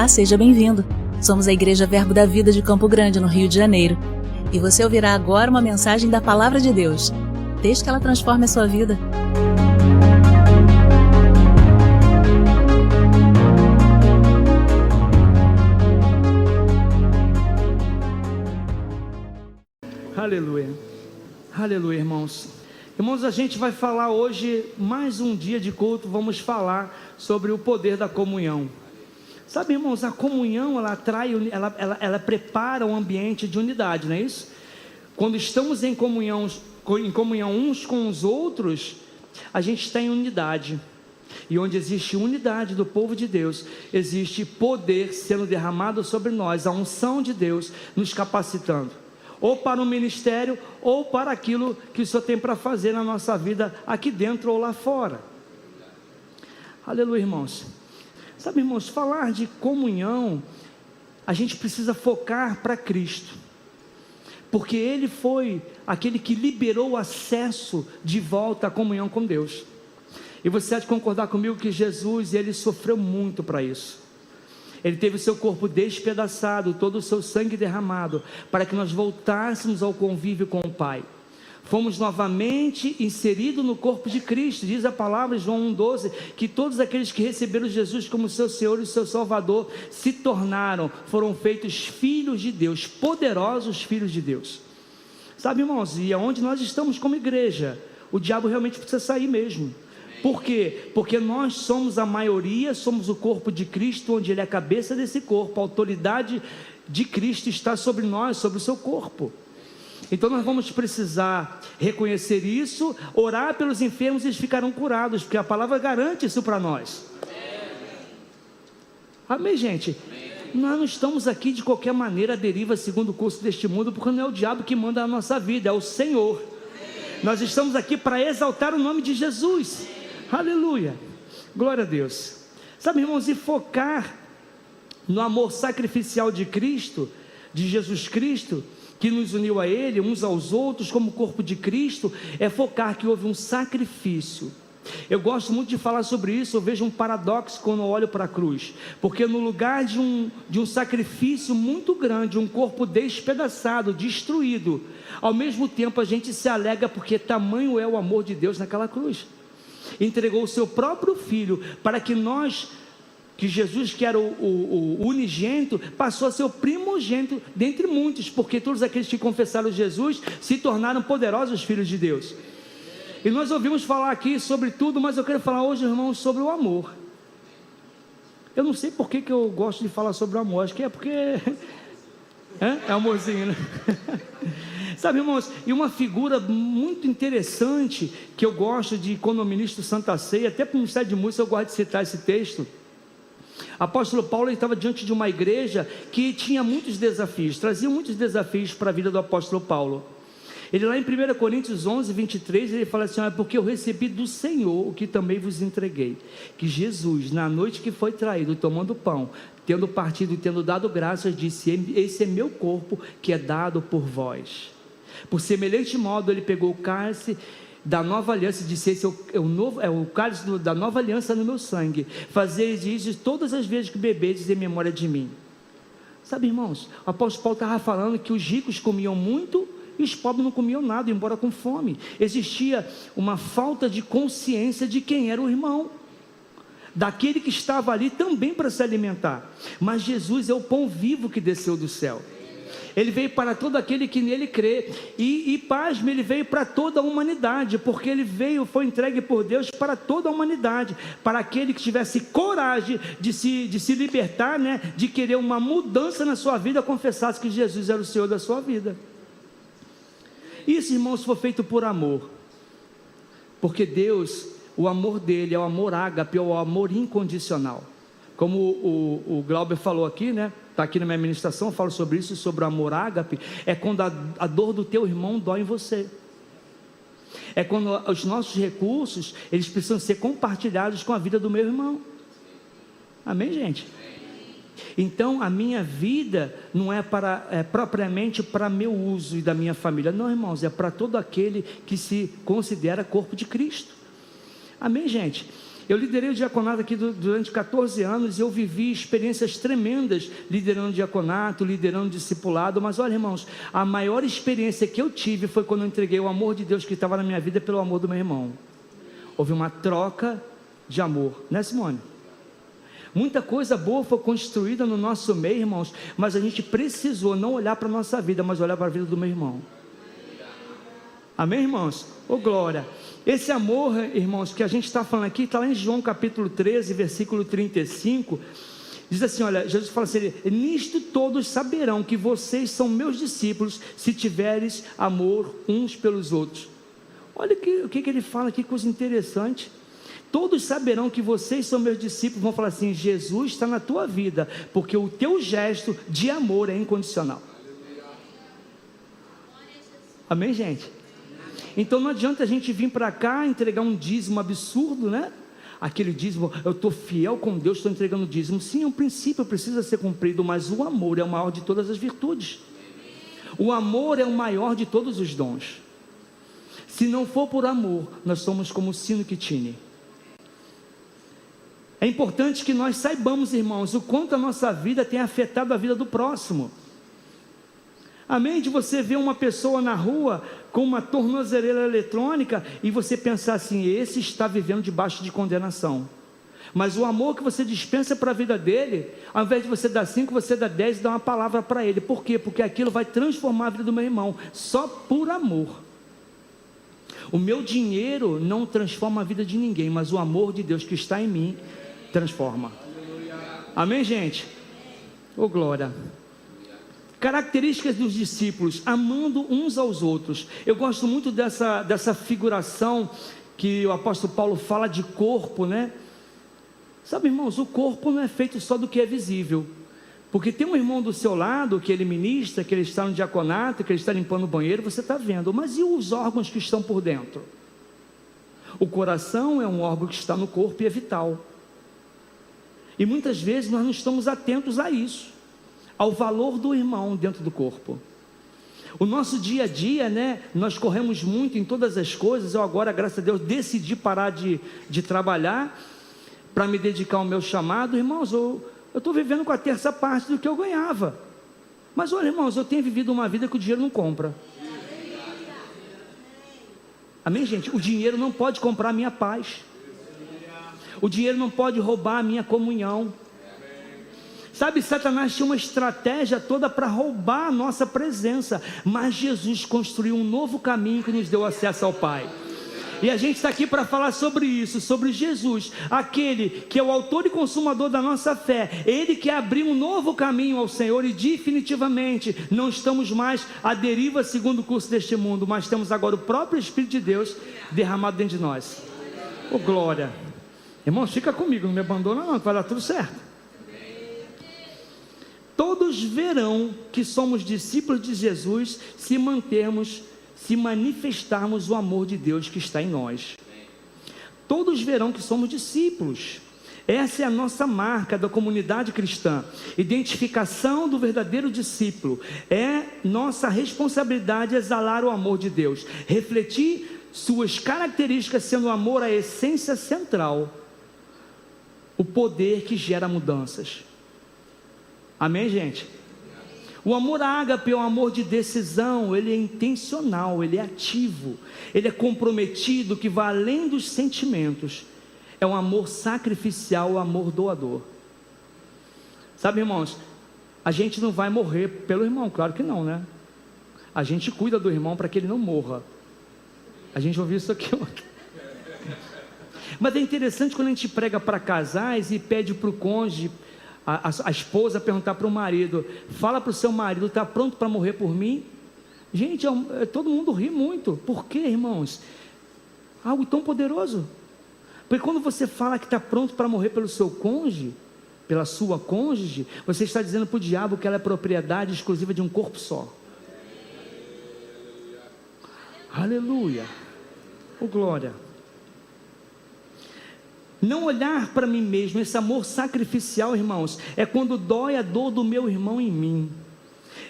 Olá, seja bem-vindo. Somos a Igreja Verbo da Vida de Campo Grande, no Rio de Janeiro. E você ouvirá agora uma mensagem da Palavra de Deus. Desde que ela transforme a sua vida. Aleluia. Aleluia, irmãos. Irmãos, a gente vai falar hoje, mais um dia de culto, vamos falar sobre o poder da comunhão. Sabe, irmãos, a comunhão, ela atrai, ela prepara um ambiente de unidade, não é isso? Quando estamos em comunhão uns com os outros, a gente está em unidade. E onde existe unidade do povo de Deus, existe poder sendo derramado sobre nós, a unção de Deus nos capacitando, ou para o ministério, ou para aquilo que o Senhor tem para fazer na nossa vida, aqui dentro ou lá fora. Aleluia, irmãos. Sabe, irmãos, falar de comunhão, a gente precisa focar para Cristo, porque Ele foi aquele que liberou o acesso de volta à comunhão com Deus. E você há de concordar comigo que Jesus, Ele sofreu muito para isso. Ele teve o seu corpo despedaçado, todo o seu sangue derramado, para que nós voltássemos ao convívio com o Pai. Fomos novamente inseridos no corpo de Cristo. Diz a palavra, João 1,12, que todos aqueles que receberam Jesus como seu Senhor e seu Salvador, foram feitos filhos de Deus, poderosos filhos de Deus. Sabe, irmãos, e aonde nós estamos como igreja, o diabo realmente precisa sair mesmo. Por quê? Porque nós somos a maioria, somos o corpo de Cristo, onde Ele é a cabeça desse corpo, a autoridade de Cristo está sobre nós, sobre o seu corpo. Então nós vamos precisar reconhecer isso, orar pelos enfermos e eles ficarão curados, porque a palavra garante isso para nós. Amém, gente? Nós não estamos aqui de qualquer maneira à deriva segundo o curso deste mundo, porque não é o diabo que manda a nossa vida, é o Senhor. Nós estamos aqui para exaltar o nome de Jesus. Aleluia, glória a Deus. Sabe, irmãos, e focar no amor sacrificial de Cristo, de Jesus Cristo, que nos uniu a Ele, uns aos outros, como corpo de Cristo, é focar que houve um sacrifício. Eu gosto muito de falar sobre isso. Eu vejo um paradoxo quando eu olho para a cruz, porque no lugar de um sacrifício muito grande, um corpo despedaçado, destruído, ao mesmo tempo a gente se alegra, porque tamanho é o amor de Deus naquela cruz. Entregou o seu próprio Filho, para que nós, que Jesus, que era o unigênito, passou a ser o primogênito dentre muitos, porque todos aqueles que confessaram Jesus se tornaram poderosos filhos de Deus. E nós ouvimos falar aqui sobre tudo, mas eu quero falar hoje, irmãos, sobre o amor. Eu não sei por que eu gosto de falar sobre o amor, acho que é porque é amorzinho, né? Sabe, irmãos, e uma figura muito interessante que eu gosto de, quando eu ministro Santa Ceia, até para o Ministério de Música eu gosto de citar esse texto. Apóstolo Paulo estava diante de uma igreja que tinha muitos desafios, trazia muitos desafios para a vida do apóstolo Paulo. Ele lá em 1 Coríntios 11, 23, ele fala assim: porque eu recebi do Senhor o que também vos entreguei, que Jesus, na noite que foi traído, tomando pão, tendo partido e tendo dado graças, disse: esse é meu corpo que é dado por vós. Por semelhante modo ele pegou o cálice da nova aliança e disse: esse é o cálice da nova aliança no meu sangue, fazeis isso todas as vezes que bebedes em memória de mim. Sabe, irmãos, o apóstolo Paulo estava falando que os ricos comiam muito e os pobres não comiam nada, embora com fome. Existia uma falta de consciência de quem era o irmão, daquele que estava ali também para se alimentar. Mas Jesus é o pão vivo que desceu do céu. Ele veio para todo aquele que nele crê, e pasme, ele veio para toda a humanidade, porque ele foi entregue por Deus para toda a humanidade, para aquele que tivesse coragem de se libertar, né, de querer uma mudança na sua vida, confessasse que Jesus era o Senhor da sua vida. Isso, irmãos, foi feito por amor, porque Deus, o amor dele é o amor ágape, é o amor incondicional, como o Glauber falou aqui, né? Está aqui na minha ministração, eu falo sobre isso, sobre o amor ágape. É quando a dor do teu irmão dói em você. É quando os nossos recursos, eles precisam ser compartilhados com a vida do meu irmão. Amém, gente? Então a minha vida não é propriamente para meu uso e da minha família. Não, irmãos, é para todo aquele que se considera corpo de Cristo. Amém, gente? Eu liderei o diaconato aqui durante 14 anos e eu vivi experiências tremendas liderando diaconato, liderando discipulado. Mas olha, irmãos, a maior experiência que eu tive foi quando eu entreguei o amor de Deus que estava na minha vida pelo amor do meu irmão. Houve uma troca de amor, né, Simone? Muita coisa boa foi construída no nosso meio, irmãos, mas a gente precisou não olhar para a nossa vida, mas olhar para a vida do meu irmão. Amém, irmãos? Ô glória! Esse amor, irmãos, que a gente está falando aqui, está lá em João capítulo 13, versículo 35, diz assim, olha, Jesus fala assim, nisto todos saberão que vocês são meus discípulos, se tiveres amor uns pelos outros. Olha o que ele fala aqui, coisa interessante. Todos saberão que vocês são meus discípulos, vão falar assim, Jesus está na tua vida, porque o teu gesto de amor é incondicional. Amém, gente? Então não adianta a gente vir para cá entregar um dízimo absurdo, né? Aquele dízimo, eu estou fiel com Deus, estou entregando dízimo. Sim, é um princípio, precisa ser cumprido, mas o amor é o maior de todas as virtudes. O amor é o maior de todos os dons. Se não for por amor, nós somos como o sino que tine. É importante que nós saibamos, irmãos, o quanto a nossa vida tem afetado a vida do próximo. Amém? De você ver uma pessoa na rua com uma tornozeleira eletrônica e você pensar assim, esse está vivendo debaixo de condenação. Mas o amor que você dispensa para a vida dele, ao invés de você dar 5, você dá 10 e dá uma palavra para ele. Por quê? Porque aquilo vai transformar a vida do meu irmão, só por amor. O meu dinheiro não transforma a vida de ninguém, mas o amor de Deus que está em mim transforma. Amém, gente? Ô glória! Características dos discípulos, amando uns aos outros. Eu gosto muito dessa figuração que o apóstolo Paulo fala de corpo, né? Sabe, irmãos, o corpo não é feito só do que é visível. Porque tem um irmão do seu lado, que ele ministra, que ele está no diaconato, que ele está limpando o banheiro, você está vendo. Mas e os órgãos que estão por dentro? O coração é um órgão que está no corpo e é vital. E muitas vezes nós não estamos atentos a isso, ao valor do irmão dentro do corpo. O nosso dia a dia, né, nós corremos muito em todas as coisas. Eu agora, graças a Deus, decidi parar de trabalhar para me dedicar ao meu chamado. Irmãos, eu estou vivendo com a terça parte do que eu ganhava. Mas olha, irmãos, eu tenho vivido uma vida que o dinheiro não compra. Amém, gente? O dinheiro não pode comprar a minha paz. O dinheiro não pode roubar a minha comunhão. Sabe, Satanás tinha uma estratégia toda para roubar a nossa presença, mas Jesus construiu um novo caminho que nos deu acesso ao Pai. E a gente está aqui para falar sobre isso, sobre Jesus, aquele que é o autor e consumador da nossa fé, ele que abriu um novo caminho ao Senhor, e definitivamente não estamos mais à deriva segundo o curso deste mundo, mas temos agora o próprio Espírito de Deus derramado dentro de nós. Oh glória! Irmãos, fica comigo, não me abandona não, que vai dar tudo certo. Todos verão que somos discípulos de Jesus se manifestarmos o amor de Deus que está em nós. Todos verão que somos discípulos. Essa é a nossa marca da comunidade cristã. Identificação do verdadeiro discípulo. É nossa responsabilidade exalar o amor de Deus, refletir suas características, sendo o amor a essência central, o poder que gera mudanças. Amém, gente? O amor ágape é um amor de decisão, ele é intencional, ele é ativo, ele é comprometido, que vai além dos sentimentos. É um amor sacrificial, um amor doador. Sabe, irmãos, a gente não vai morrer pelo irmão, claro que não, né? A gente cuida do irmão para que ele não morra. A gente ouviu isso aqui ontem. Mas é interessante quando a gente prega para casais e pede para o cônjuge, a esposa perguntar para o marido, fala para o seu marido, está pronto para morrer por mim? Gente, todo mundo ri muito. Por quê, irmãos? Algo tão poderoso. Porque quando você fala que está pronto para morrer pelo seu cônjuge, pela sua cônjuge, você está dizendo para o diabo que ela é propriedade exclusiva de um corpo só. Aleluia. Oh glória. Não olhar para mim mesmo, esse amor sacrificial, irmãos, é quando dói a dor do meu irmão em mim.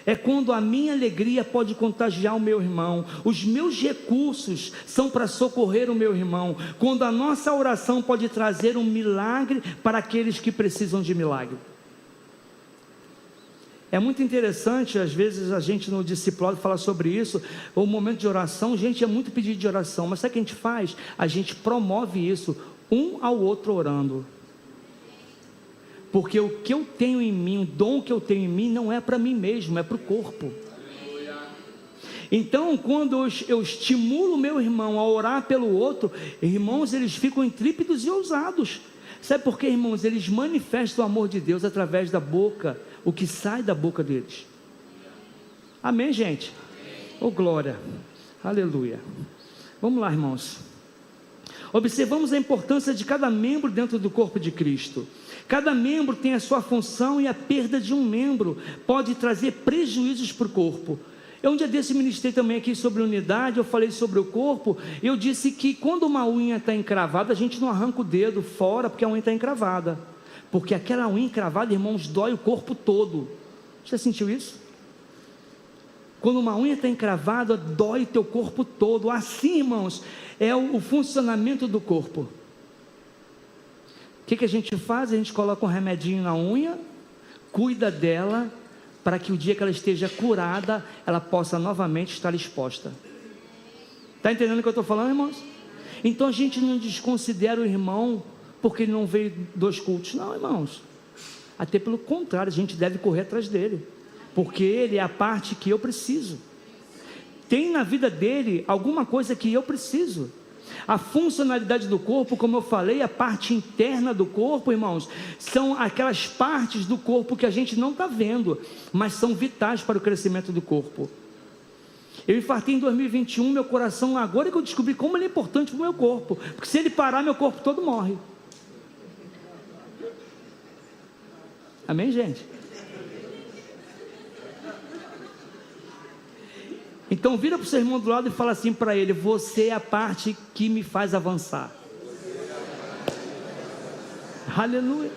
É quando a minha alegria pode contagiar o meu irmão. Os meus recursos são para socorrer o meu irmão. Quando a nossa oração pode trazer um milagre para aqueles que precisam de milagre. É muito interessante, às vezes a gente no discipulado fala sobre isso, o momento de oração, gente, é muito pedido de oração, mas sabe o que a gente faz? A gente promove isso, um ao outro orando. Porque o que eu tenho em mim, o dom que eu tenho em mim, não é para mim mesmo, é para o corpo. Então, quando eu estimulo o meu irmão a orar pelo outro, irmãos, eles ficam intrépidos e ousados. Sabe por quê, irmãos? Eles manifestam o amor de Deus através da boca, o que sai da boca deles. Amém, gente? Oh, glória. Aleluia. Vamos lá, irmãos. Observamos a importância de cada membro dentro do corpo de Cristo. Cada membro tem a sua função e a perda de um membro pode trazer prejuízos para o corpo. Eu um dia desse ministrei também aqui sobre unidade, eu falei sobre o corpo, eu disse que quando uma unha está encravada, a gente não arranca o dedo fora porque a unha está encravada. Porque aquela unha encravada, irmãos, dói o corpo todo. Você sentiu isso? Quando uma unha está encravada, dói o teu corpo todo. Assim, irmãos, é o funcionamento do corpo. O que a gente faz? A gente coloca um remedinho na unha, cuida dela, para que o dia que ela esteja curada, ela possa novamente estar exposta. Está entendendo o que eu estou falando, irmãos? Então a gente não desconsidera o irmão, porque ele não veio 2 cultos. Não, irmãos. Até pelo contrário, a gente deve correr atrás dele, porque ele é a parte que eu preciso. Tem na vida dele alguma coisa que eu preciso. A funcionalidade do corpo, como eu falei, a parte interna do corpo, irmãos, são aquelas partes do corpo que a gente não está vendo, mas são vitais para o crescimento do corpo. Eu infartei em 2021, meu coração, agora que eu descobri como ele é importante para o meu corpo, porque se ele parar, meu corpo todo morre. Amém, gente? Então vira para o seu irmão do lado e fala assim para ele: você é a parte que me faz avançar. Aleluia.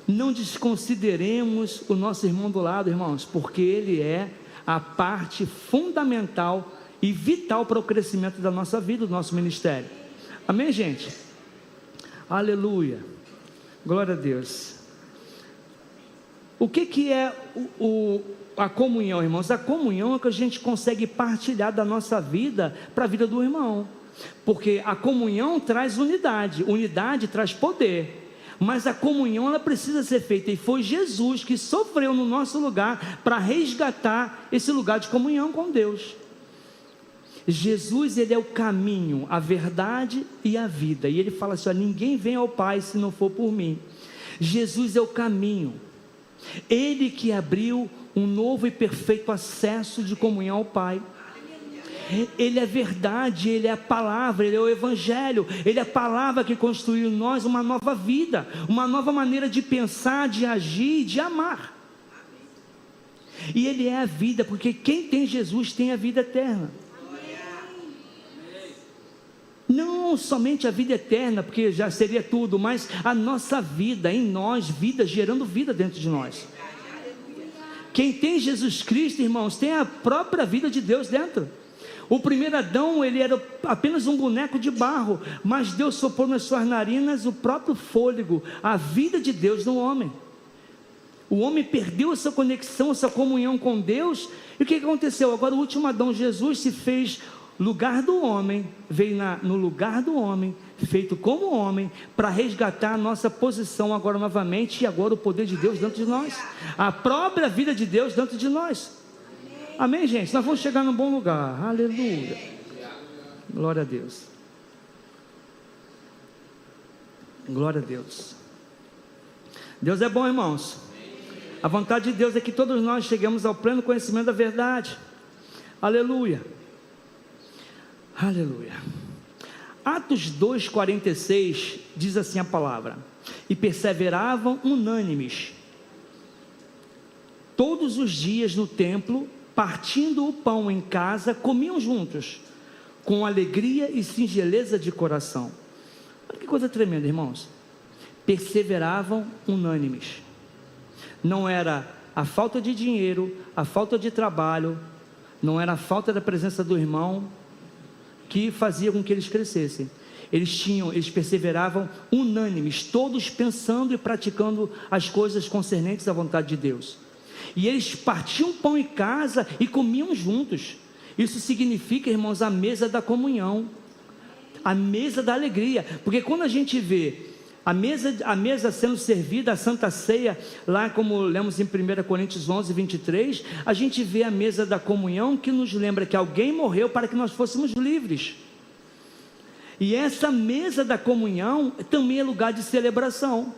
Não desconsideremos o nosso irmão do lado, irmãos, porque ele é a parte fundamental e vital para o crescimento da nossa vida, do nosso ministério. Amém, gente? Aleluia. Glória a Deus. O que é a comunhão, irmãos? A comunhão é que a gente consegue partilhar da nossa vida para a vida do irmão, porque a comunhão traz unidade, unidade traz poder, mas a comunhão ela precisa ser feita, e foi Jesus que sofreu no nosso lugar para resgatar esse lugar de comunhão com Deus. Jesus, ele é o caminho, a verdade e a vida, e ele fala assim: ó, ninguém vem ao Pai se não for por mim. Jesus é o caminho, ele que abriu um novo e perfeito acesso de comunhão ao Pai. Ele é verdade, ele é a palavra, ele é o evangelho, ele é a palavra que construiu em nós uma nova vida, uma nova maneira de pensar, de agir, de amar. E ele é a vida, porque quem tem Jesus tem a vida eterna. Não somente a vida eterna, porque já seria tudo, mas a nossa vida, em nós, vida, gerando vida dentro de nós. Quem tem Jesus Cristo, irmãos, tem a própria vida de Deus dentro. O primeiro Adão, ele era apenas um boneco de barro, mas Deus soprou nas suas narinas o próprio fôlego, a vida de Deus no homem. O homem perdeu essa conexão, essa comunhão com Deus, e o que aconteceu? Agora o último Adão, Jesus, se fez lugar do homem, veio no lugar do homem, feito como homem, para resgatar a nossa posição agora novamente, e agora o poder de Deus dentro de nós, a própria vida de Deus dentro de nós. Amém, gente? Nós vamos chegar num bom lugar. Aleluia. Glória a Deus. Glória a Deus. Deus é bom, irmãos. A vontade de Deus é que todos nós cheguemos ao pleno conhecimento da verdade. Aleluia. Aleluia. Atos 2,46 diz assim a palavra: e perseveravam unânimes todos os dias no templo, partindo o pão em casa, comiam juntos, com alegria e singeleza de coração. Olha que coisa tremenda, irmãos. Perseveravam unânimes. Não era a falta de dinheiro, a falta de trabalho, não era a falta da presença do irmão que fazia com que eles crescessem. Eles perseveravam unânimes, todos pensando e praticando as coisas concernentes à vontade de Deus. E eles partiam pão em casa e comiam juntos. Isso significa, irmãos, a mesa da comunhão, a mesa da alegria. Porque quando a gente vê a mesa sendo servida, a Santa Ceia, lá como lemos em 1 Coríntios 11, 23, a gente vê a mesa da comunhão, que nos lembra que alguém morreu para que nós fôssemos livres. E essa mesa da comunhão também é lugar de celebração.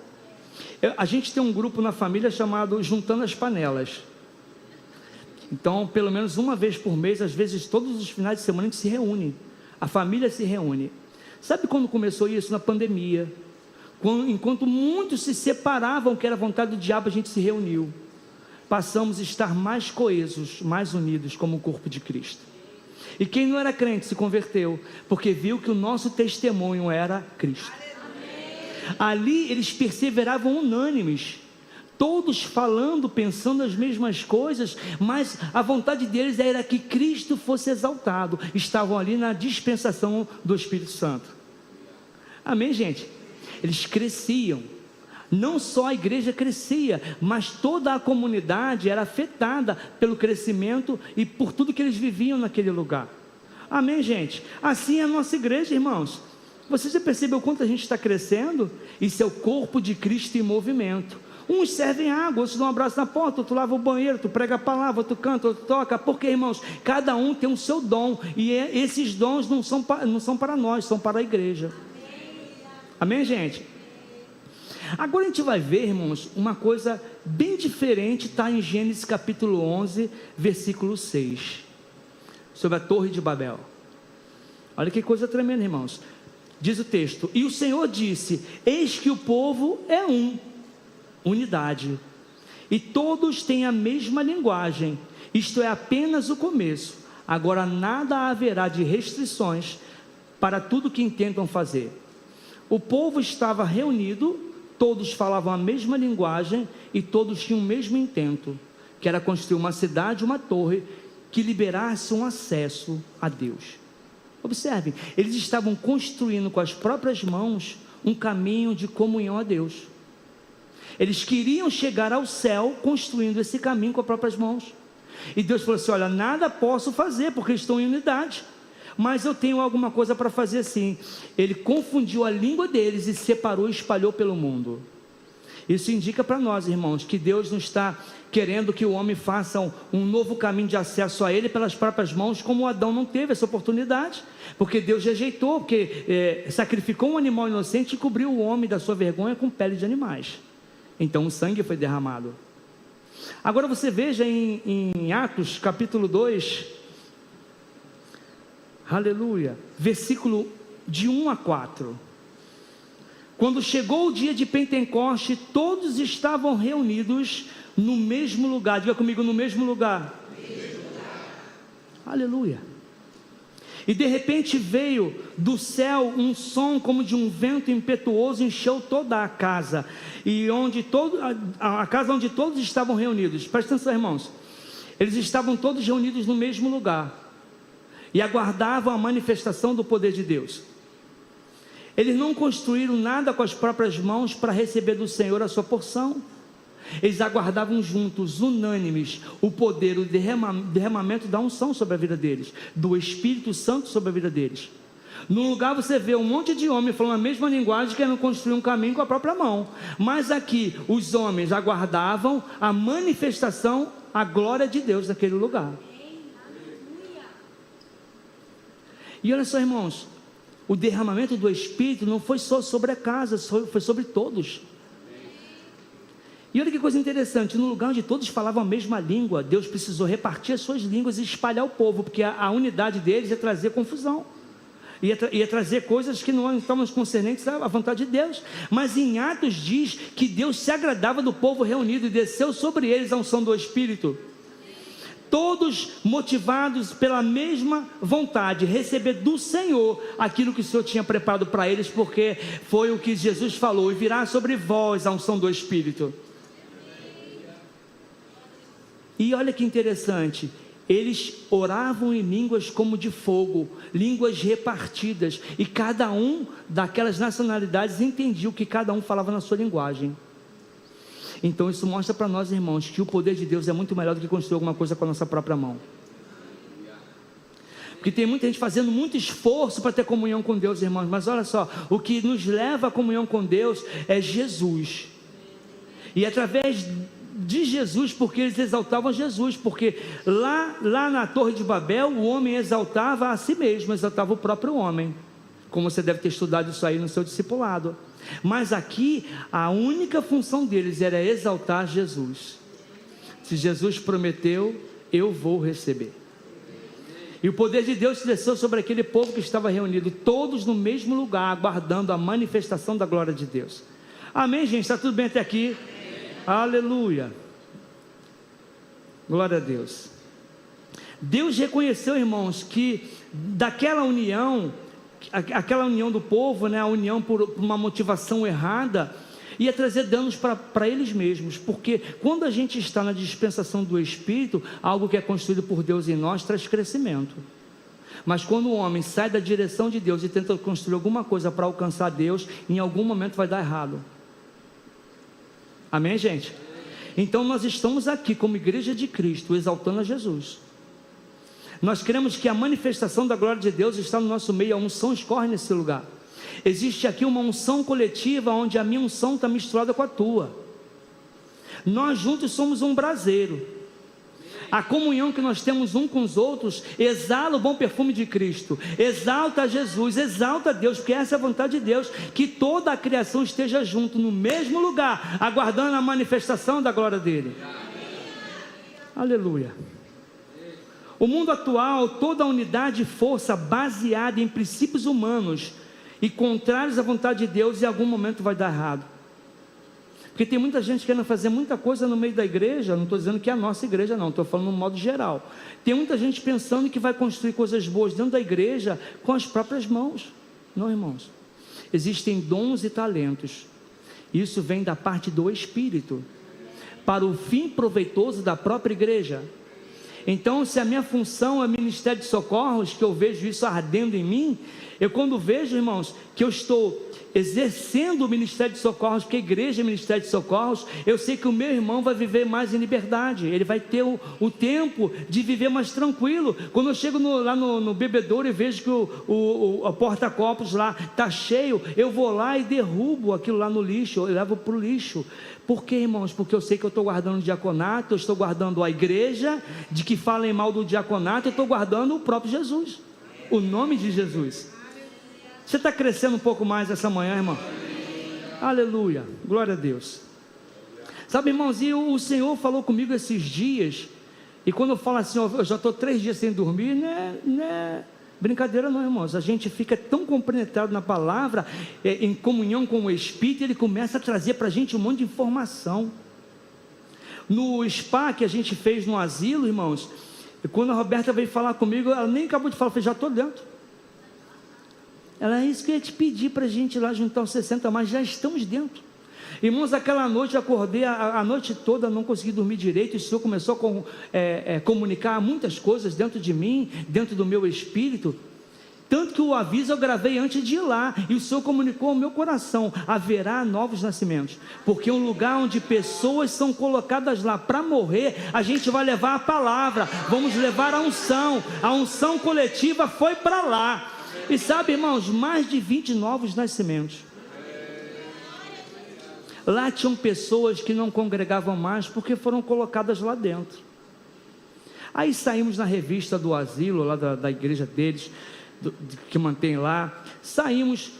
A gente tem um grupo na família chamado Juntando as Panelas. Então, pelo menos uma vez por mês, às vezes todos os finais de semana, a gente se reúne. A família se reúne. Sabe quando começou isso? Na pandemia. Enquanto muitos se separavam, que era a vontade do diabo, a gente se reuniu. Passamos a estar mais coesos, mais unidos como o corpo de Cristo. E quem não era crente se converteu, porque viu que o nosso testemunho era Cristo. Ali eles perseveravam unânimes, todos falando, pensando as mesmas coisas, mas a vontade deles era que Cristo fosse exaltado. Estavam ali na dispensação do Espírito Santo. Amém, gente? Eles cresciam. Não só a igreja crescia, mas toda a comunidade era afetada pelo crescimento e por tudo que eles viviam naquele lugar. Amém, gente? Assim é a nossa igreja, irmãos. Você já percebeu quanto a gente está crescendo? Isso é o corpo de Cristo em movimento. Uns servem água, outros dão um abraço na porta, outro lava o banheiro, tu prega a palavra, outro canta, outro toca. Porque, irmãos, cada um tem o seu dom, e esses dons não são para nós, são para a igreja. Amém, gente? Agora a gente vai ver, irmãos, uma coisa bem diferente, está em Gênesis capítulo 11, versículo 6, sobre a Torre de Babel. Olha que coisa tremenda, irmãos. Diz o texto: e o Senhor disse: eis que o povo é unidade, e todos têm a mesma linguagem. Isto é apenas o começo. Agora nada haverá de restrições para tudo que intentam fazer. O povo estava reunido, todos falavam a mesma linguagem e todos tinham o mesmo intento, que era construir uma cidade, uma torre, que liberasse um acesso a Deus. Observem, eles estavam construindo com as próprias mãos um caminho de comunhão a Deus. Eles queriam chegar ao céu construindo esse caminho com as próprias mãos. E Deus falou assim: olha, nada posso fazer porque estão em unidade, mas eu tenho alguma coisa para fazer assim. Ele confundiu a língua deles e separou e espalhou pelo mundo. Isso indica para nós, irmãos, que Deus não está querendo que o homem faça um novo caminho de acesso a Ele pelas próprias mãos, como Adão não teve essa oportunidade, porque Deus rejeitou, porque sacrificou um animal inocente e cobriu o homem da sua vergonha com pele de animais. Então o sangue foi derramado. Agora você veja em Atos capítulo 2, aleluia, versículo de 1 a 4. Quando chegou o dia de Pentecoste, todos estavam reunidos no mesmo lugar. Diga comigo, no mesmo lugar. Aleluia. E de repente veio do céu um som como de um vento impetuoso, encheu toda a casa, e a casa onde todos estavam reunidos. Presta atenção, irmãos. Eles estavam todos reunidos no mesmo lugar e aguardavam a manifestação do poder de Deus. Eles não construíram nada com as próprias mãos para receber do Senhor a sua porção. Eles aguardavam juntos, unânimes, o poder, o derramamento da unção sobre a vida deles, do Espírito Santo sobre a vida deles. No lugar você vê um monte de homens falando a mesma linguagem, querendo construir um caminho com a própria mão. Mas aqui os homens aguardavam a manifestação, a glória de Deus naquele lugar. E olha só, irmãos, o derramamento do Espírito não foi só sobre a casa, foi sobre todos. E olha que coisa interessante, no lugar onde todos falavam a mesma língua, Deus precisou repartir as suas línguas e espalhar o povo, porque a unidade deles ia trazer confusão, ia trazer coisas que não estavam concernentes à vontade de Deus. Mas em Atos diz que Deus se agradava do povo reunido e desceu sobre eles a unção do Espírito. Todos motivados pela mesma vontade, receber do Senhor aquilo que o Senhor tinha preparado para eles, porque foi o que Jesus falou: e virá sobre vós a unção do Espírito. E olha que interessante, eles oravam em línguas como de fogo, línguas repartidas, e cada um daquelas nacionalidades entendia o que cada um falava na sua linguagem. Então isso mostra para nós, irmãos, que o poder de Deus é muito melhor do que construir alguma coisa com a nossa própria mão. Porque tem muita gente fazendo muito esforço para ter comunhão com Deus, irmãos, mas olha só, o que nos leva à comunhão com Deus é Jesus, e através de Jesus, porque eles exaltavam Jesus, porque lá na Torre de Babel, o homem exaltava a si mesmo, exaltava o próprio homem, como você deve ter estudado isso aí no seu discipulado. Mas aqui, a única função deles era exaltar Jesus. Se Jesus prometeu, eu vou receber. E o poder de Deus se desceu sobre aquele povo que estava reunido, todos no mesmo lugar, aguardando a manifestação da glória de Deus. Amém, gente? Está tudo bem até aqui? Aleluia, glória a Deus. Deus reconheceu, irmãos, que daquela união, aquela união do povo, né, a união por uma motivação errada, ia trazer danos para eles mesmos, porque quando a gente está na dispensação do Espírito, algo que é construído por Deus em nós traz crescimento. Mas quando o homem sai da direção de Deus e tenta construir alguma coisa para alcançar Deus, em algum momento vai dar errado. Amém, gente? Então nós estamos aqui como igreja de Cristo, exaltando a Jesus. Nós cremos que a manifestação da glória de Deus está no nosso meio, a unção escorre nesse lugar. Existe aqui uma unção coletiva, onde a minha unção está misturada com a tua. Nós juntos somos um braseiro. A comunhão que nós temos um com os outros exala o bom perfume de Cristo, exalta Jesus, exalta a Deus, porque essa é a vontade de Deus, que toda a criação esteja junto, no mesmo lugar, aguardando a manifestação da glória dele. Aleluia. O mundo atual, toda a unidade e força baseada em princípios humanos e contrários à vontade de Deus, em algum momento vai dar errado. Porque tem muita gente querendo fazer muita coisa no meio da igreja. Não estou dizendo que é a nossa igreja, não, estou falando no modo geral. Tem muita gente pensando que vai construir coisas boas dentro da igreja com as próprias mãos. Não, irmãos, existem dons e talentos, isso vem da parte do Espírito, para o fim proveitoso da própria igreja. Então, se a minha função é ministério de socorros, que eu vejo isso ardendo em mim, eu quando vejo, irmãos, que eu estou exercendo o ministério de socorros, porque a igreja é ministério de socorros, eu sei que o meu irmão vai viver mais em liberdade, ele vai ter o tempo de viver mais tranquilo. Quando eu chego lá no bebedouro e vejo que o porta-copos lá está cheio, eu vou lá e derrubo aquilo lá no lixo, eu levo para o lixo. Por quê, irmãos? Porque eu sei que eu estou guardando o diaconato, eu estou guardando a igreja, de que falem mal do diaconato, eu estou guardando o próprio Jesus, o nome de Jesus. Você está crescendo um pouco mais essa manhã, irmão? Aleluia, glória a Deus. Sabe, irmãos, e o Senhor falou comigo esses dias, e quando eu falo assim, eu já estou 3 dias sem dormir, não é brincadeira não, irmãos. A gente fica tão compenetrado na palavra, em comunhão com o Espírito, ele começa a trazer para a gente um monte de informação. No spa que a gente fez no asilo, irmãos, quando a Roberta veio falar comigo, ela nem acabou de falar, eu falei, já estou dentro. Ela, é isso que eu ia te pedir para a gente ir lá juntar os 60, mas já estamos dentro. Irmãos, aquela noite eu acordei, a noite toda não consegui dormir direito, e o Senhor começou a comunicar muitas coisas dentro de mim, dentro do meu espírito, tanto que o aviso eu gravei antes de ir lá, e o Senhor comunicou ao meu coração, haverá novos nascimentos, porque um lugar onde pessoas são colocadas lá para morrer, a gente vai levar a palavra, vamos levar a unção coletiva foi para lá. E sabe, irmãos, mais de 20 novos nascimentos. Lá tinham pessoas que não congregavam mais porque foram colocadas lá dentro. Aí saímos na revista do asilo, lá da igreja deles, que mantém lá. Saímos,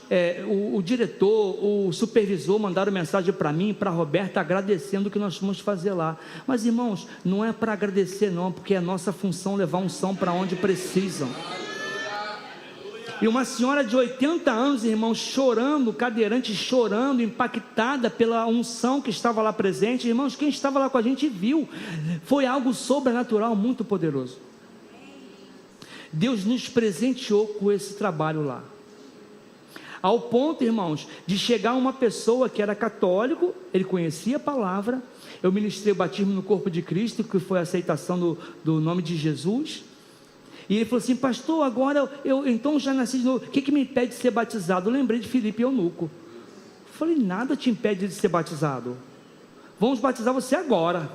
o diretor, o supervisor mandaram mensagem para mim e para a Roberta agradecendo o que nós fomos fazer lá. Mas, irmãos, não é para agradecer não, porque é nossa função levar unção para onde precisam. E uma senhora de 80 anos, irmãos, chorando, cadeirante, chorando, impactada pela unção que estava lá presente. Irmãos, quem estava lá com a gente viu, foi algo sobrenatural, muito poderoso. Deus nos presenteou com esse trabalho lá. Ao ponto, irmãos, de chegar uma pessoa que era católico, ele conhecia a palavra, eu ministrei o batismo no corpo de Cristo, que foi a aceitação do nome de Jesus, e ele falou assim: pastor, agora eu então já nasci de novo, o que me impede de ser batizado? Eu lembrei de Filipe Eunuco. Eu falei: nada te impede de ser batizado, vamos batizar você agora.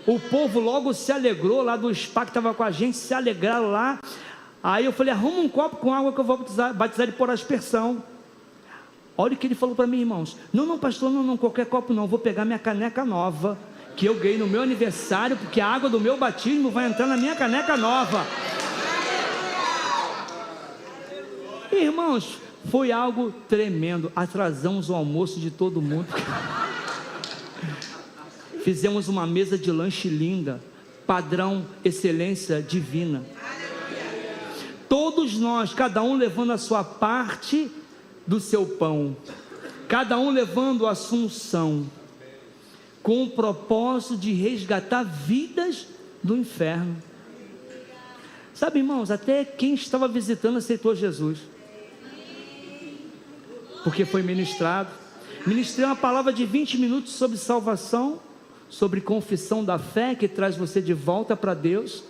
O povo logo se alegrou, lá do spa que estava com a gente, se alegraram lá. Aí eu falei: arruma um copo com água que eu vou batizar ele por aspersão. Olha o que ele falou para mim, irmãos: não pastor, não, qualquer copo não, vou pegar minha caneca nova, que eu ganhei no meu aniversário, porque a água do meu batismo vai entrar na minha caneca nova. Irmãos, foi algo tremendo, atrasamos o almoço de todo mundo, fizemos uma mesa de lanche linda, padrão excelência divina, todos nós, cada um levando a sua parte do seu pão, cada um levando a sua unção, com o propósito de resgatar vidas do inferno. Sabe, irmãos, até quem estava visitando aceitou Jesus, porque foi ministrado. Ministrei uma palavra de 20 minutos sobre salvação, sobre confissão da fé, que traz você de volta para Deus.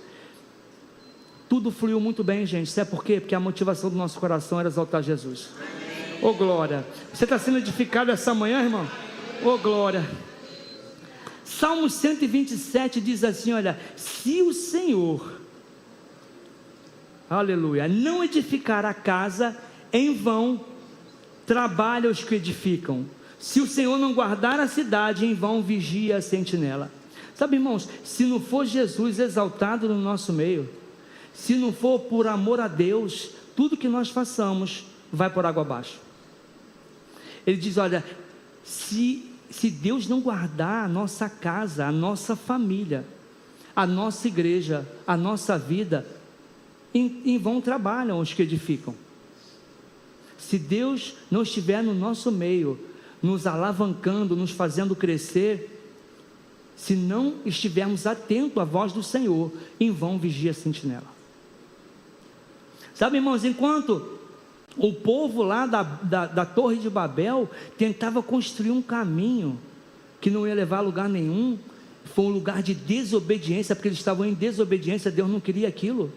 Tudo fluiu muito bem, gente. Sabe por quê? Porque a motivação do nosso coração era exaltar Jesus. Ô glória! Você está sendo edificado essa manhã, irmão? Ô glória! Salmo 127 diz assim: olha, se o Senhor, aleluia, não edificar a casa, em vão trabalham os que edificam. Se o Senhor não guardar a cidade, em vão vigia a sentinela. Sabe, irmãos, se não for Jesus exaltado no nosso meio, se não for por amor a Deus, tudo que nós façamos vai por água abaixo. Ele diz: olha, se Deus não guardar a nossa casa, a nossa família, a nossa igreja, a nossa vida, em vão trabalham os que edificam. Se Deus não estiver no nosso meio, nos alavancando, nos fazendo crescer, se não estivermos atentos à voz do Senhor, em vão vigia a sentinela. Sabe, irmãos, enquanto o povo lá da Torre de Babel tentava construir um caminho que não ia levar a lugar nenhum, foi um lugar de desobediência, porque eles estavam em desobediência, Deus não queria aquilo.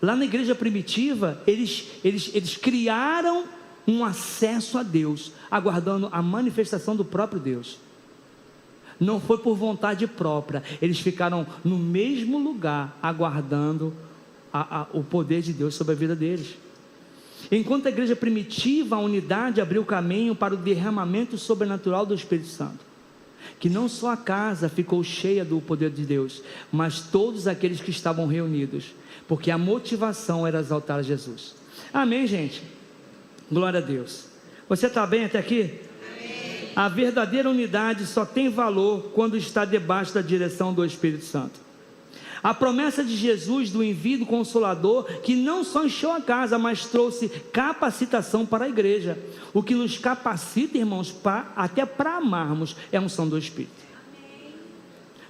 Lá na igreja primitiva, eles criaram um acesso a Deus, aguardando a manifestação do próprio Deus. Não foi por vontade própria, eles ficaram no mesmo lugar, aguardando o poder de Deus sobre a vida deles. Enquanto a igreja primitiva, a unidade abriu caminho para o derramamento sobrenatural do Espírito Santo, que não só a casa ficou cheia do poder de Deus, mas todos aqueles que estavam reunidos, porque a motivação era exaltar Jesus. Amém, gente? Glória a Deus. Você está bem até aqui? Amém. A verdadeira unidade só tem valor quando está debaixo da direção do Espírito Santo. A promessa de Jesus do envio do Consolador, que não só encheu a casa, mas trouxe capacitação para a igreja. O que nos capacita, irmãos, até para amarmos, é a unção do Espírito.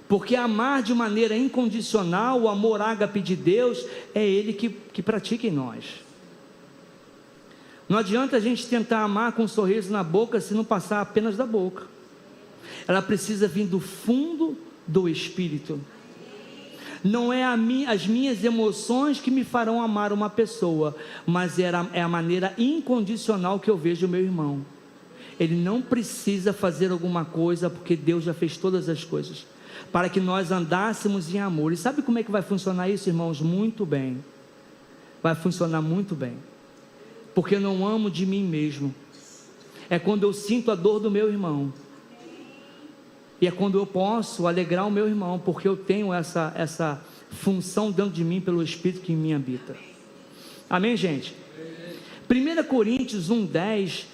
Porque amar de maneira incondicional, o amor ágape de Deus, é Ele que pratica em nós. Não adianta a gente tentar amar com um sorriso na boca, se não passar apenas da boca. Ela precisa vir do fundo do Espírito. Não é as minhas emoções que me farão amar uma pessoa, mas é a maneira incondicional que eu vejo o meu irmão. Ele não precisa fazer alguma coisa, porque Deus já fez todas as coisas, para que nós andássemos em amor. E sabe como é que vai funcionar isso, irmãos? Muito bem. Vai funcionar muito bem. Porque eu não amo de mim mesmo. É quando eu sinto a dor do meu irmão. E é quando eu posso alegrar o meu irmão, porque eu tenho essa função dentro de mim pelo Espírito que em mim habita. Amém, gente? 1 Coríntios 1:10,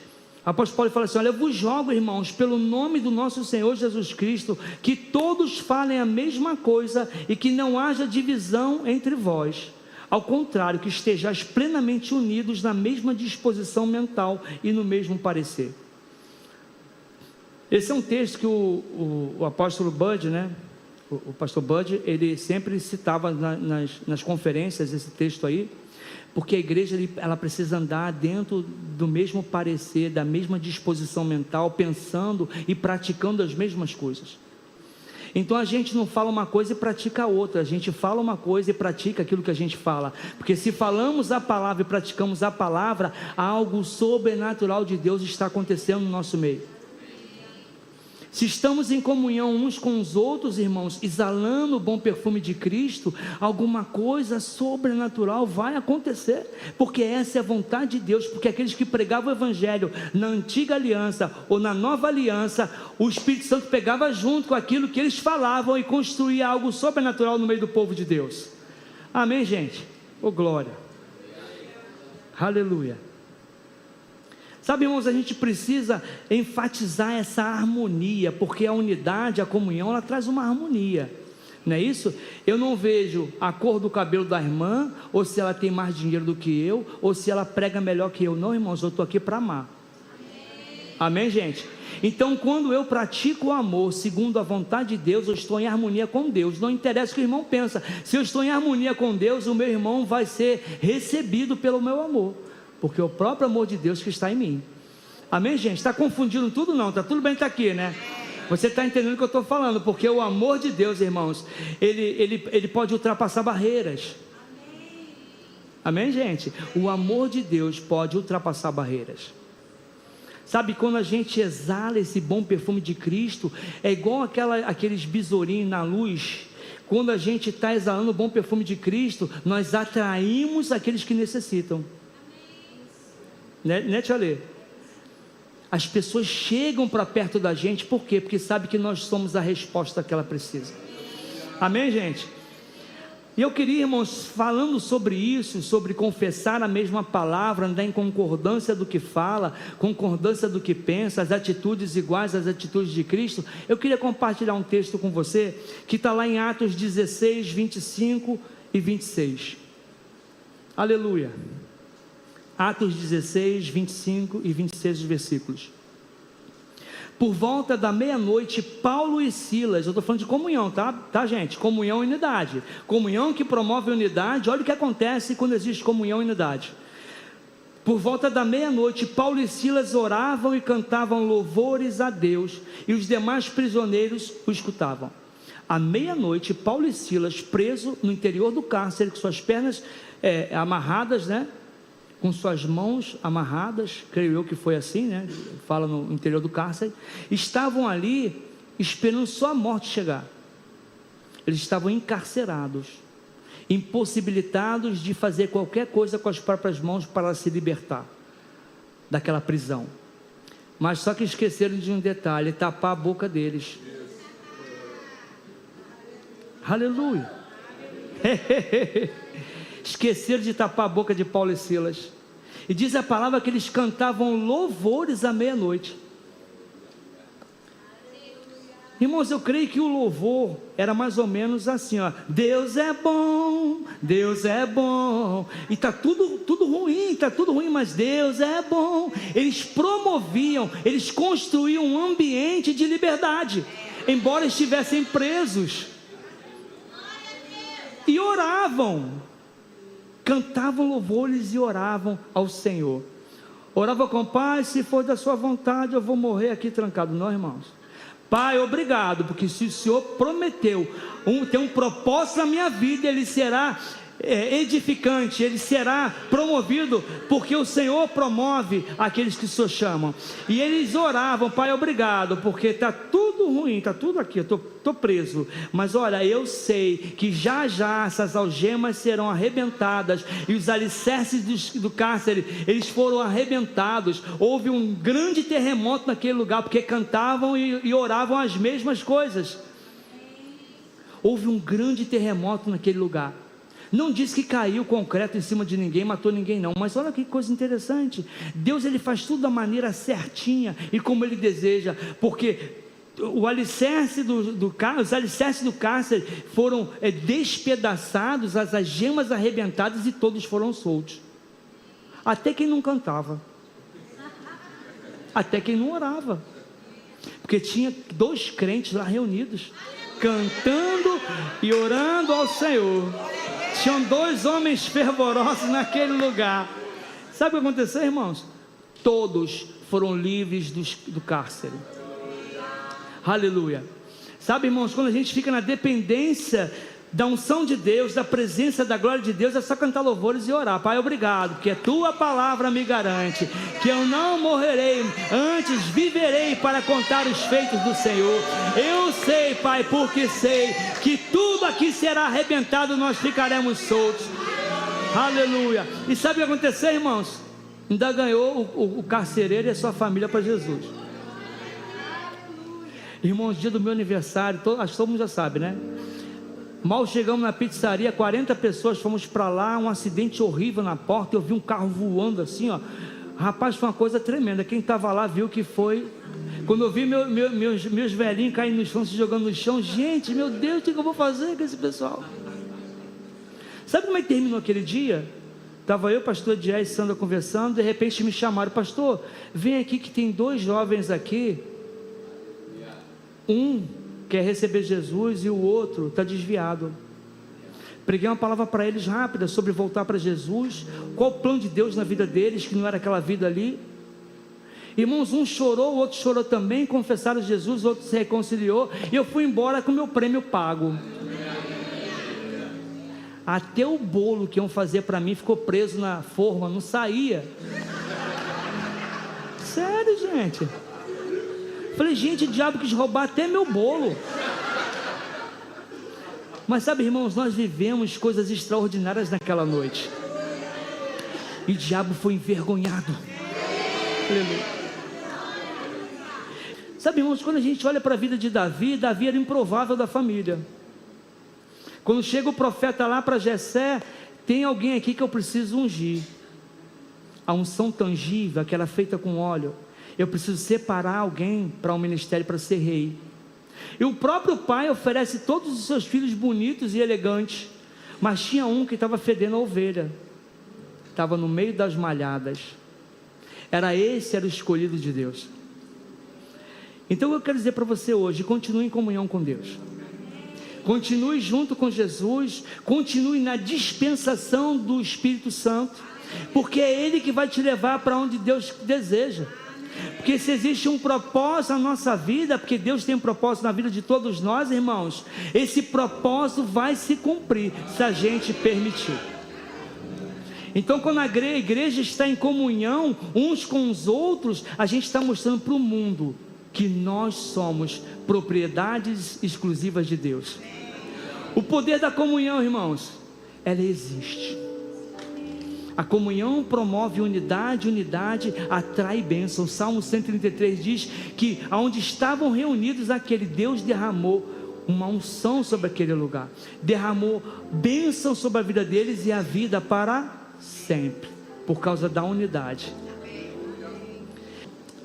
o apóstolo Paulo fala assim: olha, eu vos rogo, irmãos, pelo nome do nosso Senhor Jesus Cristo, que todos falem a mesma coisa e que não haja divisão entre vós. Ao contrário, que estejais plenamente unidos na mesma disposição mental e no mesmo parecer. Esse é um texto que o apóstolo Bud, né? O pastor Bud, ele sempre citava nas conferências esse texto aí, Porque a igreja ela precisa andar dentro do mesmo parecer, da mesma disposição mental, pensando e praticando as mesmas coisas. Então a gente não fala uma coisa e pratica outra, a gente fala uma coisa e pratica aquilo que a gente fala, porque se falamos a palavra e praticamos a palavra, algo sobrenatural de Deus está acontecendo no nosso meio. Se estamos em comunhão uns com os outros, irmãos, exalando o bom perfume de Cristo, alguma coisa sobrenatural vai acontecer, porque essa é a vontade de Deus, porque aqueles que pregavam o Evangelho na antiga aliança ou na nova aliança, o Espírito Santo pegava junto com aquilo que eles falavam e construía algo sobrenatural no meio do povo de Deus. Amém, gente? Oh, glória! Aleluia! Sabe, irmãos, a gente precisa enfatizar essa harmonia, porque a unidade, a comunhão, ela traz uma harmonia, não é isso? Eu não vejo a cor do cabelo da irmã, ou se ela tem mais dinheiro do que eu, ou se ela prega melhor que eu. Não, irmãos, eu estou aqui para amar. Amém, gente? Então, quando eu pratico o amor segundo a vontade de Deus, eu estou em harmonia com Deus. Não interessa o que o irmão pensa. Se eu estou em harmonia com Deus, o meu irmão vai ser recebido pelo meu amor, porque é o próprio amor de Deus que está em mim. Amém, gente? Está confundindo tudo? Não, está tudo bem estar aqui, né? Você está entendendo o que eu estou falando, porque o amor de Deus, irmãos, ele pode ultrapassar barreiras. Amém, gente? O amor de Deus pode ultrapassar barreiras. Sabe, quando a gente exala esse bom perfume de Cristo, é igual aqueles besourinhos na luz. Quando a gente está exalando o bom perfume de Cristo, nós atraímos aqueles que necessitam. Né, Tia Lê? As pessoas chegam para perto da gente, por quê? Porque sabe que nós somos a resposta que ela precisa. Amém, gente? E eu queria, irmãos, falando sobre isso, sobre confessar a mesma palavra, andar em concordância do que fala, concordância do que pensa, as atitudes iguais às atitudes de Cristo, eu queria compartilhar um texto com você, que está lá em Atos 16, 25 e 26. Aleluia! Atos 16, 25 e 26 versículos. Por volta da meia-noite, Paulo e Silas, eu estou falando de comunhão, tá gente? Comunhão e unidade. Comunhão que promove unidade. Olha o que acontece quando existe comunhão e unidade. Por volta da meia-noite, Paulo e Silas oravam e cantavam louvores a Deus, e os demais prisioneiros o escutavam. À meia-noite, Paulo e Silas, presos no interior do cárcere, com suas pernas amarradas, né? Com suas mãos amarradas, creio eu que foi assim, né? Fala no interior do cárcere, estavam ali esperando sua morte chegar. Eles estavam encarcerados, impossibilitados de fazer qualquer coisa com as próprias mãos para se libertar daquela prisão. Mas só que esqueceram de um detalhe: tapar a boca deles. Aleluia! Esqueceram de tapar a boca de Paulo e Silas. E diz a palavra que eles cantavam louvores à meia-noite. Irmãos, eu creio que o louvor era mais ou menos assim, ó: Deus é bom, Deus é bom. E está tudo ruim, mas Deus é bom. Eles promoviam, eles construíam um ambiente de liberdade, embora estivessem presos. E oravam, cantavam louvores e oravam ao Senhor. Orava com: Pai, se for da sua vontade, eu vou morrer aqui trancado. Não, irmãos. Pai, obrigado, porque se o Senhor prometeu ter um propósito na minha vida, ele será edificante, ele será promovido, porque o Senhor promove aqueles que o Senhor chama. E eles oravam: Pai, obrigado, porque está tudo ruim, está tudo aqui, eu estou preso, mas olha, eu sei que já essas algemas serão arrebentadas, e os alicerces do cárcere, eles foram arrebentados. Houve um grande terremoto naquele lugar, porque cantavam e oravam as mesmas coisas. Houve um grande terremoto naquele lugar. Não diz que caiu concreto em cima de ninguém, matou ninguém não, mas olha que coisa interessante. Deus, ele faz tudo da maneira certinha e como ele deseja, porque os alicerces do cárcere foram despedaçados, as algemas arrebentadas, e todos foram soltos. Até quem não cantava, até quem não orava, porque tinha 2 crentes lá reunidos. cantando e orando ao Senhor. Tinham 2 homens fervorosos naquele lugar. Sabe o que aconteceu, irmãos? Todos foram livres do cárcere. Aleluia. Sabe, irmãos, quando a gente fica na dependência da unção de Deus, da presença da glória de Deus, é só cantar louvores e orar. Pai, obrigado, porque a tua palavra me garante que eu não morrerei, antes viverei para contar os feitos do Senhor. Eu sei, Pai, porque sei que tudo aqui será arrebentado, nós ficaremos soltos. Aleluia. E sabe o que aconteceu, irmãos? Ainda ganhou o carcereiro e a sua família para Jesus. Irmãos, dia do meu aniversário, acho que todo mundo já sabe, né? Mal chegamos na pizzaria, 40 pessoas, fomos para lá, um acidente horrível na porta, eu vi um carro voando assim, ó. Rapaz, foi uma coisa tremenda. Quem estava lá viu que foi. Quando eu vi meus velhinhos caindo no chão, se jogando no chão, gente, meu Deus, o que eu vou fazer com esse pessoal? Sabe como é que terminou aquele dia? Estava eu, pastor Dias e Sandra conversando, de repente me chamaram: pastor, vem aqui que tem 2 jovens aqui, um quer receber Jesus e o outro está desviado. Preguei uma palavra para eles rápida sobre voltar para Jesus, qual o plano de Deus na vida deles, que não era aquela vida ali. Irmãos, um chorou, o outro chorou também, confessaram Jesus, o outro se reconciliou, e eu fui embora com o meu prêmio pago. Até o bolo que iam fazer para mim ficou preso na forma, não saía. Sério, gente. Falei, gente, o diabo quis roubar até meu bolo. Mas sabe, irmãos, nós vivemos coisas extraordinárias naquela noite. E o diabo foi envergonhado. Aleluia. Sabe, irmãos, quando a gente olha para a vida de Davi, Davi era improvável da família. Quando chega o profeta lá para Jessé, tem alguém aqui que eu preciso ungir. A unção tangível, aquela feita com óleo. Eu preciso separar alguém para um ministério, para ser rei. E o próprio pai oferece todos os seus filhos bonitos e elegantes, mas tinha um que estava fedendo a ovelha, estava no meio das malhadas. Era o escolhido de Deus. Então eu quero dizer para você hoje: continue em comunhão com Deus, continue junto com Jesus, continue na dispensação do Espírito Santo, porque é Ele que vai te levar para onde Deus deseja. Porque se existe um propósito na nossa vida, porque Deus tem um propósito na vida de todos nós, irmãos, esse propósito vai se cumprir, se a gente permitir. Então, quando a igreja está em comunhão uns com os outros, a gente está mostrando para o mundo que nós somos propriedades exclusivas de Deus. O poder da comunhão, irmãos, ela existe. A comunhão promove unidade, unidade atrai bênção. O Salmo 133 diz que aonde estavam reunidos aquele, Deus derramou uma unção sobre aquele lugar, derramou bênção sobre a vida deles e a vida para sempre, por causa da unidade.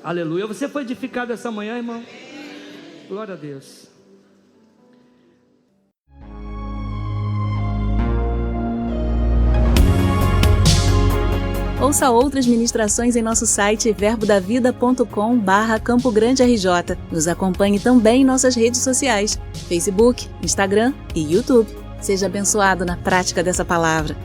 Aleluia. Você foi edificado essa manhã, irmão? Glória a Deus. Ouça outras ministrações em nosso site verbodavida.com/Campo Grande RJ. Nos acompanhe também em nossas redes sociais, Facebook, Instagram e YouTube. Seja abençoado na prática dessa palavra.